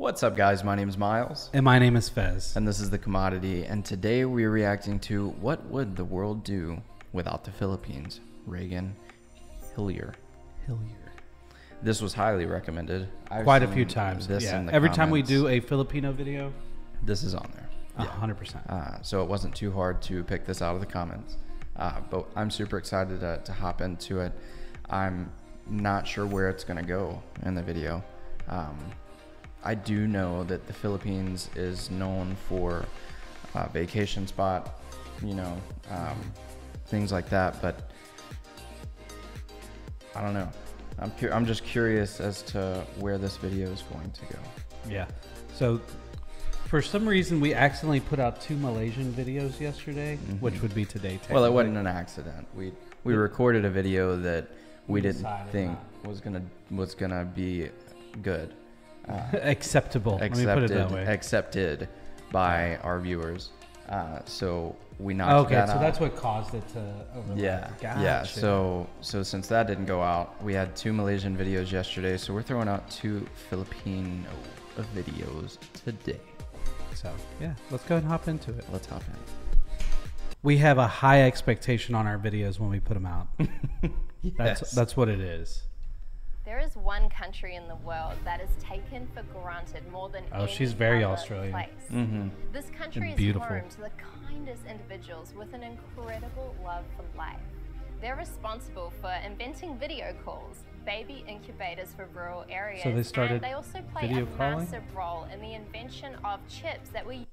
What's up, guys? My name is Miles. And my name is Fez. And this is The Commodity. And today we are reacting to what would the world do without the Philippines? Reagan Hillier. This was highly recommended. Quite a few times. This in the Every time we comments. do a Filipino video, This is on there. 100%. So it wasn't too hard to pick this out of the comments. But I'm super excited to hop into it. I'm not sure where it's going to go in the video. I do know that the Philippines is known for a vacation spot, things like that. But I don't know. I'm just curious as to where this video is going to go. Yeah. So for some reason, we accidentally put out 2 Malaysian videos yesterday, which would be today. Well, it wasn't an accident. We recorded a video that we didn't think was gonna be good. Acceptable. Let me put it that way. Accepted by our viewers. So we knocked that out. So that's what caused it to overlap. Yeah. Gotcha. Yeah. So since that didn't go out, we had 2 Malaysian videos yesterday. So we're throwing out 2 Filipino videos today. So yeah, let's go ahead and hop into it. Let's hop in. We have a high expectation on our videos when we put them out. Yes. That's what it is. There is one country in the world that is taken for granted more than any she's very other Australian. place. This country is beautiful. home to the kindest individuals with an incredible love for life. They're responsible for inventing video calls, baby incubators for rural areas, So they started and they also play video a calling? massive role in the invention of chips that we.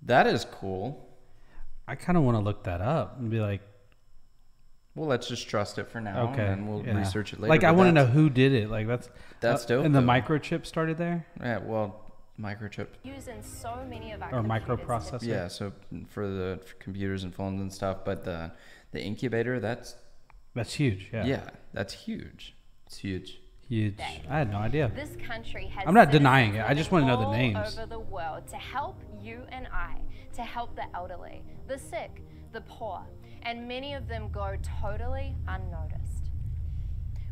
That is cool. I kind of want to look that up and be like, Well, let's just trust it for now, okay, and we'll research it later. Like, I but want to know that's- who did it. Like, That's dope, And the though. microchip started there, Yeah, well, microchip. use in so many of our or computers microprocessor. Yeah, so for computers and phones and stuff, but the incubator, that's huge. Yeah, that's huge. It's huge. huge. I had no idea. This country has I'm not citizens denying it. I just want to know the living all names. over the world to help you and I, to help the elderly, the sick, the poor, and many of them go totally unnoticed.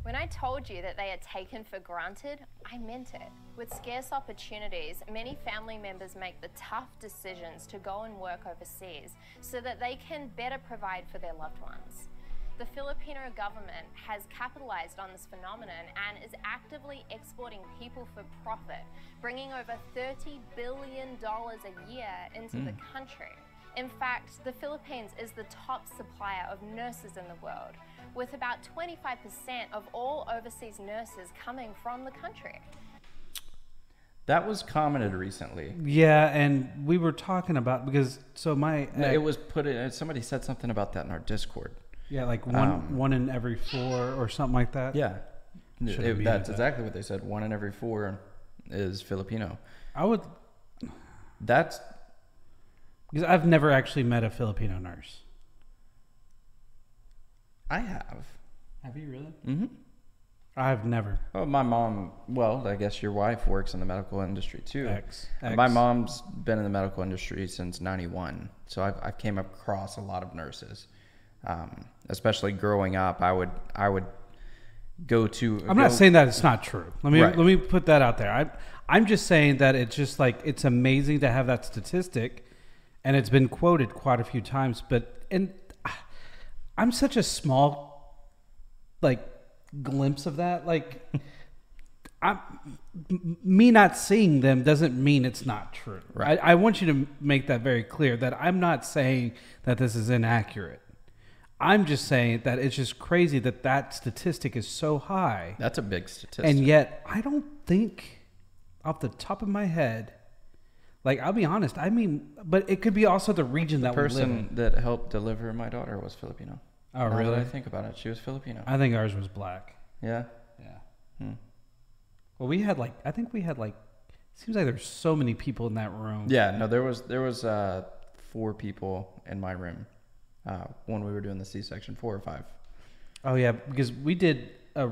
When I told you that they are taken for granted, I meant it. With scarce opportunities, many family members make the tough decisions to go and work overseas so that they can better provide for their loved ones. The Filipino government has capitalized on this phenomenon and is actively exporting people for profit, bringing over $30 billion a year into the country. In fact, the Philippines is the top supplier of nurses in the world, with about 25% of all overseas nurses coming from the country. That was commented recently. Yeah, and we were talking about because my It was put in. Somebody said something about that in our Discord. like one in every 4 or something like that. Yeah, Should have muted that's that. exactly what they said. 1 in every 4 is Filipino. Because I've never actually met a Filipino nurse. I have. Have you really? Mm-hmm. I've never. Well, my mom. Well, I guess your wife works in the medical industry too. X. My mom's been in the medical industry since '91, so I've came across a lot of nurses. Especially growing up, I would go to. I'm not saying that it's not true. Let me put that out there. I'm just saying that it's just like it's amazing to have that statistic, and it's been quoted quite a few times. And I'm such a small glimpse of that. Like, me not seeing them doesn't mean it's not true. Right. I want you to make that very clear that I'm not saying that this is inaccurate. I'm just saying that it's just crazy that statistic is so high. That's a big statistic. And yet, I don't think, off the top of my head, I'll be honest. I mean, but it could be also the region that we live in. The person that helped deliver my daughter was Filipino. Oh, Now really? that I think about it, she was Filipino. I think ours was black. Yeah. Yeah. Well, we had seems like there's so many people in that room. Yeah. No, there was 4 people in my room when we were doing the C-section, 4 or 5. Oh yeah, because we did a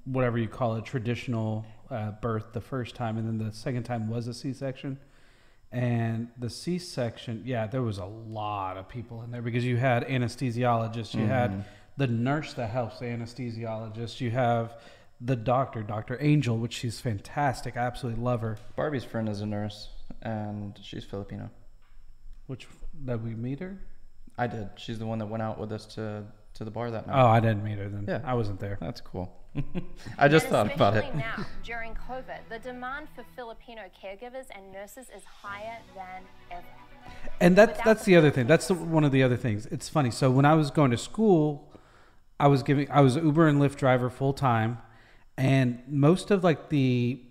whatever you call a traditional birth the first time, and then the second time was a C-section. And the C-section, yeah, there was a lot of people in there because you had anesthesiologists, you had the nurse that helps the anesthesiologist, you have the doctor, Dr. Angel, which she's fantastic. I absolutely love her. Barbie's friend is a nurse, and she's Filipino. Which, did we meet her? I did. She's the one that went out with us to the bar that night. Oh, I didn't meet her then. Yeah. I wasn't there. That's cool. I just thought about it. Especially now, during COVID, the demand for Filipino caregivers and nurses is higher than ever. And that's the other thing. That's one of the other things. It's funny. So when I was going to school, I was Uber and Lyft driver full time, and most of like the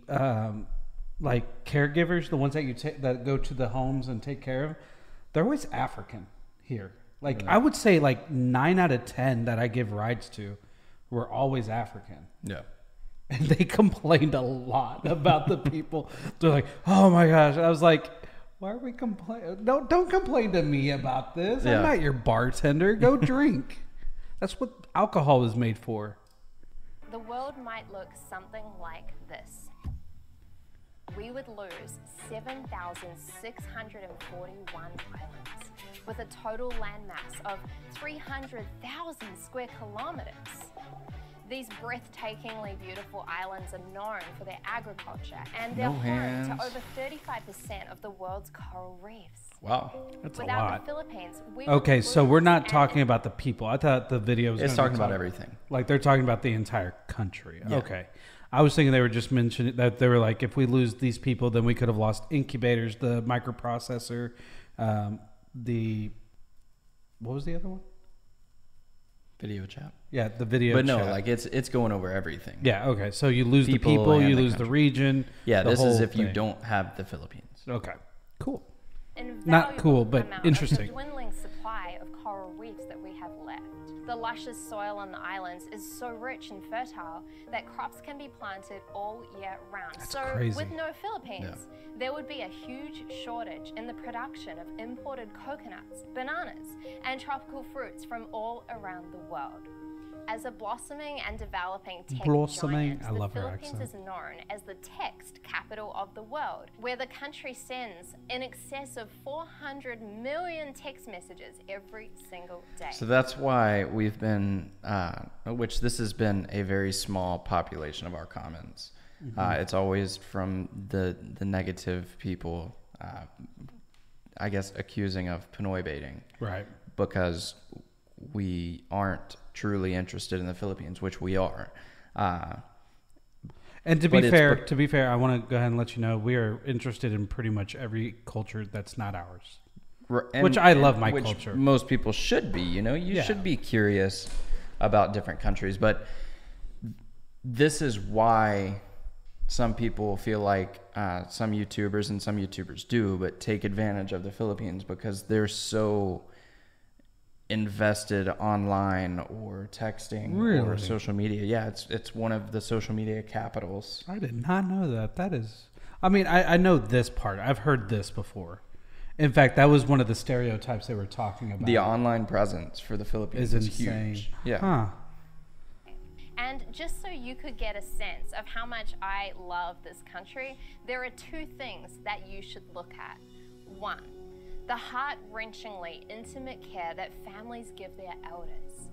like caregivers, the ones that that go to the homes and take care of, they're always African here. Like I would say like 9 out of 10 that I give rides to were always African. Yeah. And they complained a lot about the people. They're like, "Oh my gosh." I was like, "Why are we complaining? Don't complain to me about this. Yeah. I'm not your bartender. Go drink." That's what alcohol is made for. The world might look something like this. We would lose 7,641 islands with a total landmass of 300,000 square kilometers. These breathtakingly beautiful islands are known for their agriculture, and they're home to over 35% of the world's coral reefs. Wow. That's a Without lot. the Philippines, we Okay, would so we're lose not and- talking about the people. I thought the video was It's gonna be talking about everything. Like they're talking about the entire country. Yeah. Okay. I was thinking they were just mentioning that they were like, if we lose these people, then we could have lost incubators, the microprocessor, what was the other one? Video chat. Yeah, the video. But no, chat. like it's going over everything. Yeah. Okay. So you lose the People people, and you the lose the country. region. Yeah, the this is whole if you thing. don't have the Philippines. Okay. Cool. invaluable Not cool, but amount interesting. Of the dwindling supply of coral reefs that we have left. The luscious soil on the islands is so rich and fertile that crops can be planted all year round. That's so crazy. with no Philippines, there would be a huge shortage in the production of imported coconuts, bananas, and tropical fruits from all around the world. As a blossoming and developing tech giant, I love the her Philippines accent. is known as the text capital of the world, where the country sends in excess of 400 million text messages every single day. So that's why we've been, which this has been a very small population of our comments. It's always from the negative people, I guess, accusing of Pinoy baiting. Right. Because we aren't truly interested in the Philippines, which we are. And to But be it's fair, I want to go ahead and let you know we are interested in pretty much every culture that's not ours. Which I love my which culture. Most people should be, you know, you should be curious about different countries. But this is why some people feel like some YouTubers and some YouTubers do, but take advantage of the Philippines because they're so invested online or texting or social media. Yeah, it's one of the social media capitals. I did not know that. That is, I mean, I know this part. I've heard this before. In fact, that was one of the stereotypes they were talking about. The online presence for the Philippines is is insane. huge. Yeah. Huh. And just so you could get a sense of how much I love this country, there are two things that you should look at. One, the heart-wrenchingly intimate care that families give their elders.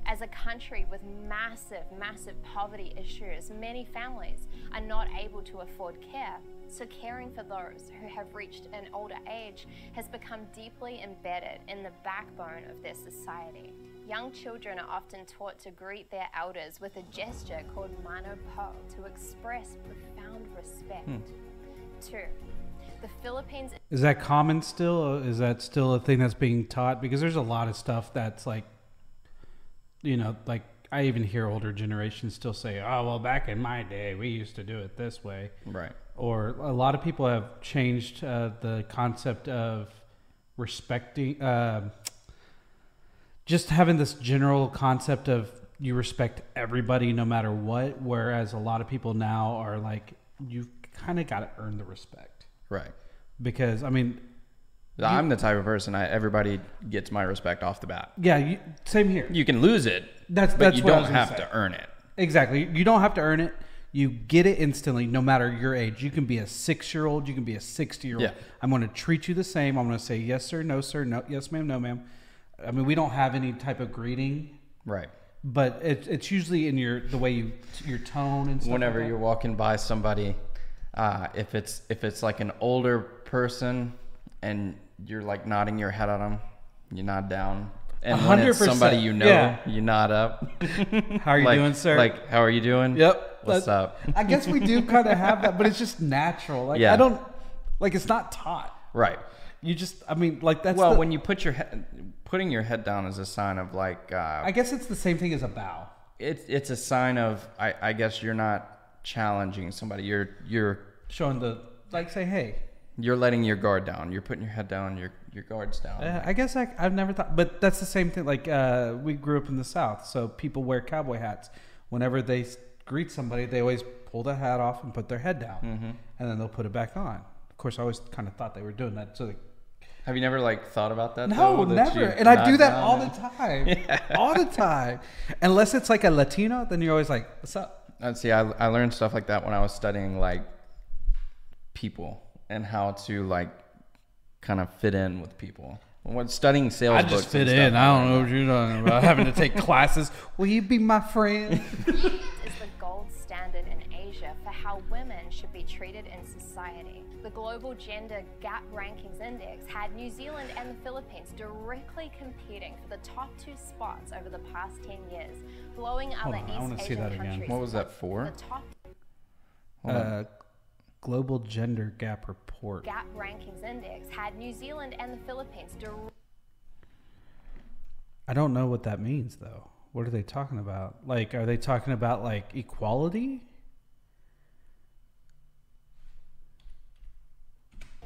As a country with massive, massive poverty issues, many families are not able to afford care. So caring for those who have reached an older age has become deeply embedded in the backbone of their society. Young children are often taught to greet their elders with a gesture called mano po to express profound respect. Two, the Philippines. Is that common still? Is that still a thing that's being taught? Because there's a lot of stuff that's like, you know, like I even hear older generations still say, oh, well, back in my day, we used to do it this way. Right. Or a lot of people have changed the concept of respecting, just having this general concept of you respect everybody no matter what, whereas a lot of people now are like, you kind of got to earn the respect. Right. Because, I mean... I'm the type of person, everybody gets my respect off the bat. Yeah, same here. You can lose it, That's but you what I don't was gonna have say. to earn it. Exactly. You don't have to earn it. You get it instantly, no matter your age. You can be a 6-year-old. You can be a 60-year-old. Yeah. I'm going to treat you the same. I'm going to say yes, sir, no, sir, no, yes, ma'am, no, ma'am. I mean, we don't have any type of greeting. Right. but it's usually in your tone and stuff. Whenever like you're walking by somebody, if it's like an older person and you're like nodding your head at them, you nod down. And when it's 100%, somebody you know, you nod up. How are you doing, sir? Like, how are you doing? Yep. What's up? I guess we do kind of have that, but it's just natural. Like, Yeah. I don't, like, it's not taught. Right. You just, I mean, like, that's Well, when you putting your head down is a sign of like... I guess it's the same thing as a bow. It's a sign of, I guess you're not challenging somebody. You're Showing the, like, say, hey. You're letting your guard down. You're putting your head down. Your guard's down. I guess I've never thought, but that's the same thing. Like, we grew up in the South, so people wear cowboy hats. Whenever they greet somebody, they always pull the hat off and put their head down, and then they'll put it back on. Of course, I always kind of thought they were doing that. So, have you never like thought about that? No, though, never. And I do that all the time, all the time. Unless it's like a Latino, then you're always like, "What's up?" And see, I learned stuff like that when I was studying like people and how to like kind of fit in with people. When studying sales, I books just fit and in. stuff, I don't know what you're talking about. Having to take classes. Will you be my friend? Is the gold standard in Asia for how women should be treated in society. The Global Gender Gap Rankings Index had New Zealand and the Philippines directly competing for the top 2 spots over the past 10 years, blowing other on, I wanna East see that Asian again. countries. What was that for? The top Global Gender Gap Report. Gap Rankings Index had New Zealand and the Philippines I don't know what that means, though. What are they talking about? Like, are they talking about like equality?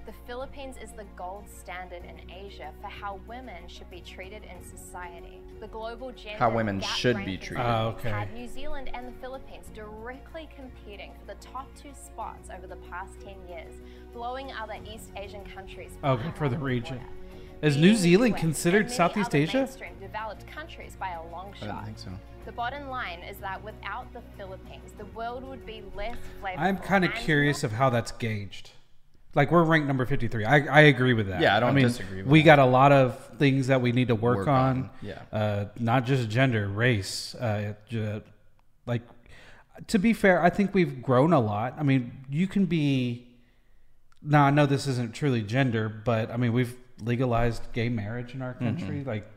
The Philippines is the gold standard in Asia for how women should be treated in society. The Global Gender How women Gap should be Rankings treated. Oh, Index okay. had New Zealand and the Philippines directly competing for the top 2 spots over the past 10 years, blowing other East Asian countries. Okay, far for the off region. order. Is Beating New the Zealand US considered and many Southeast other Asia? mainstream developed countries by a long I shot. didn't think so. The bottom line is that without the Philippines, the world would be less flavorful. I'm kind of and curious of how that's gauged. Like, we're ranked number 53. I agree with that. Yeah, I don't mean, disagree with we that. got a lot of things that we need to work on. Yeah. Not just gender, race. Like, to be fair, I think we've grown a lot. I mean, you can be... Now, I know this isn't truly gender, but, I mean, we've legalized gay marriage in our country. Like,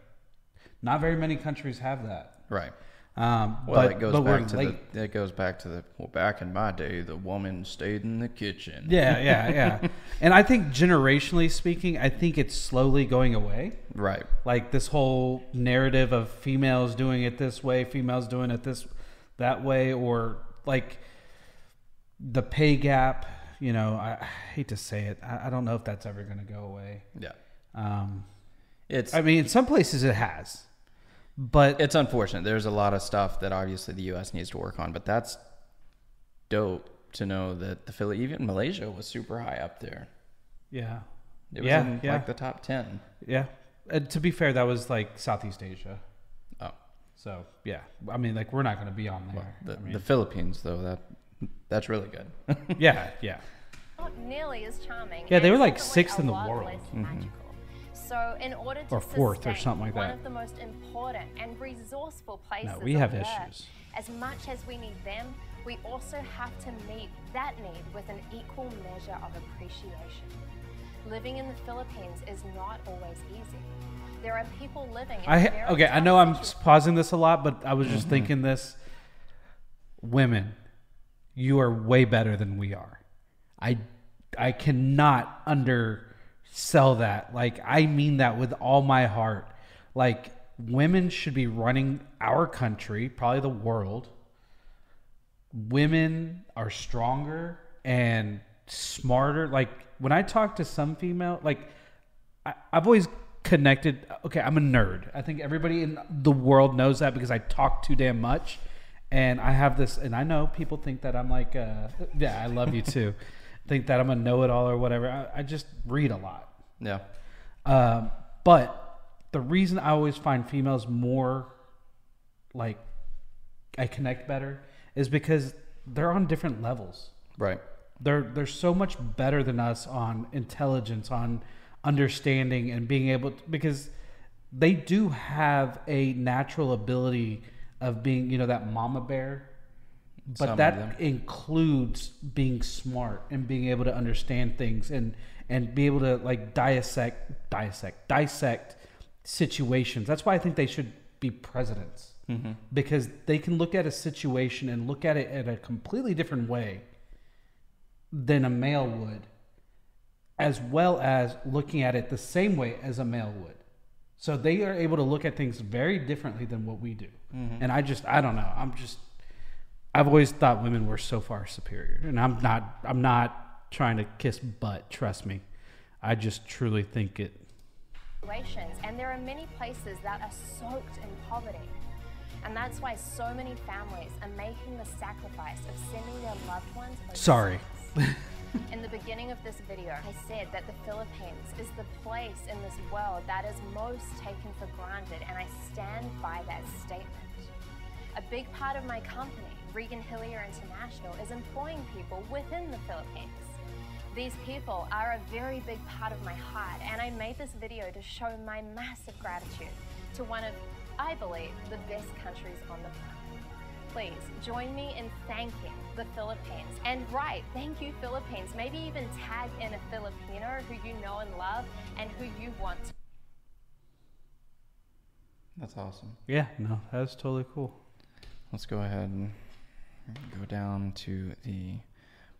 not very many countries have that. Right. Well, It goes back to the well, back in my day, the woman stayed in the kitchen. Yeah. And I think generationally speaking, I think it's slowly going away. Right. Like this whole narrative of females doing it this way, females doing it that way, or like the pay gap. You know, I hate to say it. I don't know if that's ever going to go away. Yeah. I mean, in some places it has. But it's unfortunate. There's a lot of stuff that obviously the U.S. needs to work on, but that's dope to know that even Malaysia was super high up there. Yeah. It was in like the top 10. Yeah. To be fair, that was like Southeast Asia. Oh. So, yeah. I mean, like, we're not going to be on there. Well, the Philippines, though, that's really good. Yeah. Not nearly as charming. Yeah, they and were like definitely 6th in the a lot world. less magical. So in order to Or 4th or sustain something like one that. of the most important and resourceful places we have on issues. Earth, as much as we need them, we also have to meet that need with an equal measure of appreciation. Living in the Philippines is not always easy. There are people living in very Okay, I tough know I'm situations. pausing this a lot, but I was just thinking this. Women, you are way better than we are. I cannot undersell that. Like, I mean that with all my heart. Like, women should be running our country, probably the world. Women are stronger and smarter. Like, when I talk to some female, like, I've always connected. Okay, I'm a nerd. I think everybody in the world knows that because I talk too damn much. And I have this, and I know people think that I'm like, yeah, I love you too. Think that I'm a know-it-all or whatever. I just read a lot. Yeah. But the reason I always find females more, like, I connect better is because they're on different levels. Right. They're so much better than us on intelligence, on understanding, and being able to, because they do have a natural ability of being, you know, that mama bear. But Some that includes being smart and being able to understand things and be able to like dissect situations. That's why I think they should be presidents, because they can look at a situation and look at it in a completely different way than a male would, as well as looking at it the same way as a male would. So they are able to look at things very differently than what we do. And I don't know. I've always thought women were so far superior, and I'm not trying to kiss butt. Trust me. I just truly think it. And there are many places that are soaked in poverty. And that's why so many families are making the sacrifice of sending their loved ones overseas. Sorry. In the beginning of this video, I said that the Philippines is the place in this world that is most taken for granted, and I stand by that statement. A big part of my company, Regan Hillier International, is employing people within the Philippines. These people are a very big part of my heart, and I made this video to show my massive gratitude to one of, I believe, the best countries on the planet. Please join me in thanking the Philippines. And right, thank you, Philippines. Maybe even tag in a Filipino who you know and love and who you want to. That's awesome. Yeah, no, that's totally cool. Let's go ahead and go down to the,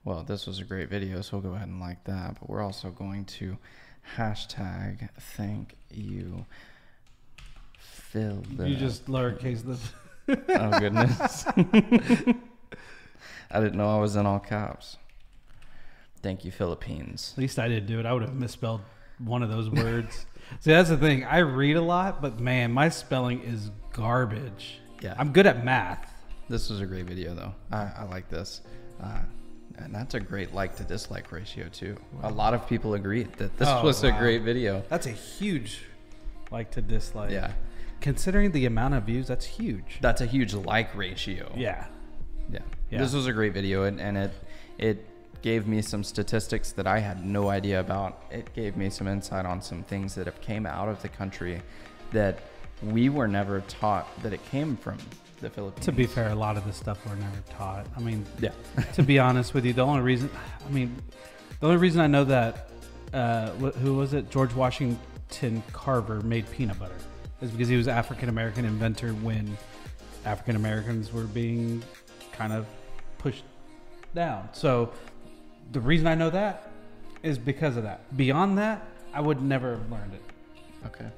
well, this was a great video, so we'll go ahead and like that. But we're also going to hashtag thank you, Phil. You just lowercase the. Oh, goodness. I didn't know I was in all caps. Thank you, Philippines. At least I didn't do it. I would have misspelled one of those words. See, that's the thing. I read a lot, but man, my spelling is garbage. Yeah. I'm good at math. This was a great video, though. I like this. And that's a great like to dislike ratio, too. A lot of people agreed that this was a great video. That's a huge like to dislike. Yeah. Considering the amount of views, that's huge. That's a huge like ratio. Yeah. Yeah. This was a great video, and it gave me some statistics that I had no idea about. It gave me some insight on some things that have came out of the country that we were never taught that it came from the Philippines. To be fair, a lot of this stuff we're never taught. I mean, yeah. To be honest with you, the only reason I know that, who was it? George Washington Carver made peanut butter is because he was an African-American inventor when African-Americans were being kind of pushed down. So the reason I know that is because of that. Beyond that, I would never have learned it. Okay.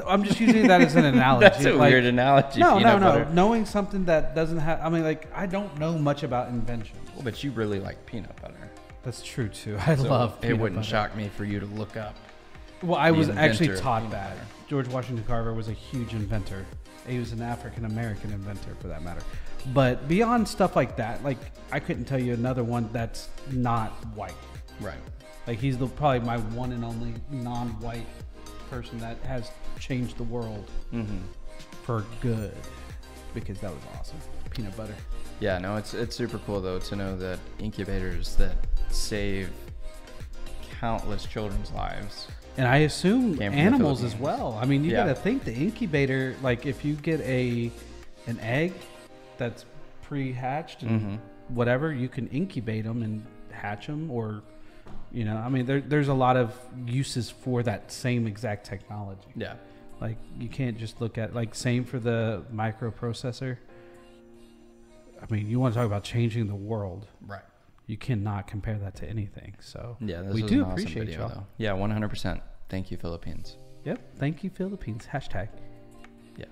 I'm just using that as an analogy. That's a weird analogy. No. Knowing something that doesn't have, I mean, like, I don't know much about inventions. Well, but you really like peanut butter. That's true, too. I love peanut It wouldn't butter. shock me for you to look up. Well, I was actually inventor of taught peanut that. butter. George Washington Carver was a huge inventor. He was an African-American inventor, for that matter. But beyond stuff like that, like, I couldn't tell you another one that's not white. Right. Like, he's probably my one and only non-white person that has changed the world for good, because that was awesome. Peanut butter. Yeah, no, it's super cool, though, to know that incubators that save countless children's lives. And I assume animals as well. I mean, you Yeah. got to think the incubator, like if you get an egg that's pre-hatched and whatever, you can incubate them and hatch them, or, you know, I mean, there's a lot of uses for that same exact technology. Yeah. Like, you can't just look at, like, same for the microprocessor. I mean, you want to talk about changing the world. Right. You cannot compare that to anything. So Yeah, this we was do an awesome appreciate video, y'all. though. Yeah, 100%. Thank you, Philippines. Yep. Thank you, Philippines. Hashtag. Yeah.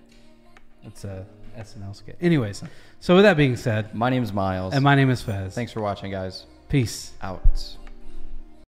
That's a SNL skit. Anyways, so with that being said, My name's Miles. and my name is Fez. Thanks for watching, guys. Peace. Out.